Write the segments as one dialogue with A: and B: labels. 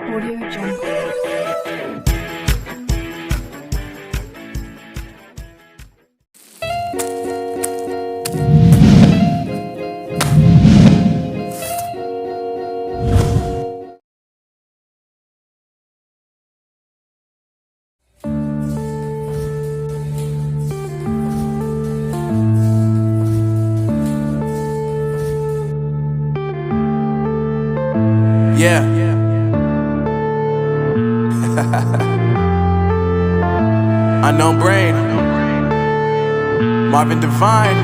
A: Audio Jungle.
B: Yeah. Unknown Brain, Marvin Divine.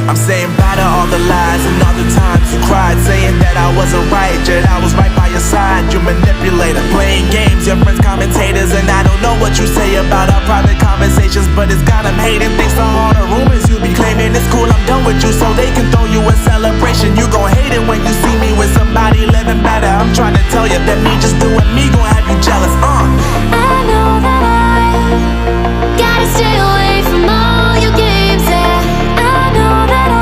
B: I'm saying bye to all the lies and all the times you cried, saying that I wasn't right, yet I was right by your side. You manipulator, playing games, your friends commentators, and I don't know what you say about our private conversations, but it's got them hating. Thanks to all the rumors you be claiming. It's cool, I'm done with you, so they can throw you a celebration. You gon' hate it when you see me with somebody living better. I'm trying to tell you that me just doing me gon' have you jealous.
C: I know that I gotta stay away from all your games, yeah. I know that I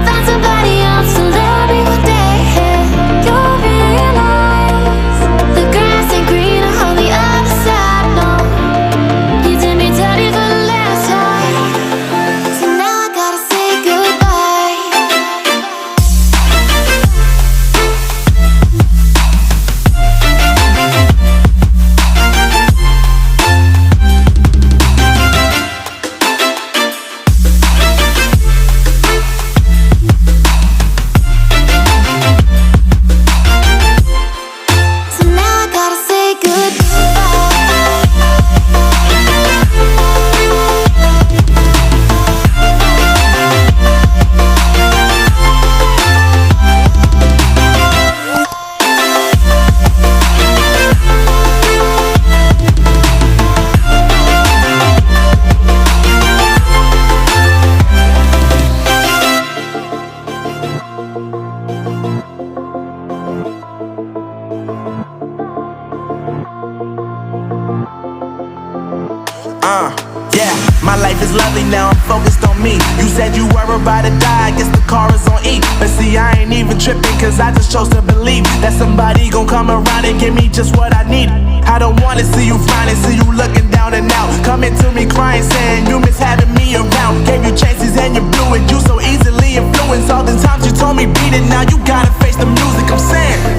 C: found somebody else to love me one day, yeah. You'll realize the grass ain't greener on the other side, no. You did me dirty for the last time, so now I gotta say goodbye. So now I gotta say
B: Yeah, my life is lovely now, I'm focused on me. You said you were about to die, I guess the car is on E. But see, I ain't even tripping, cause I just chose to believe that somebody gon' come around and give me just what I need. I don't wanna see you frowning, see you looking down and out, coming to me crying, saying you miss having me around. Gave you chances and you blew it, you so easily influenced. All the times you told me beat it, now you gotta face the music. I'm saying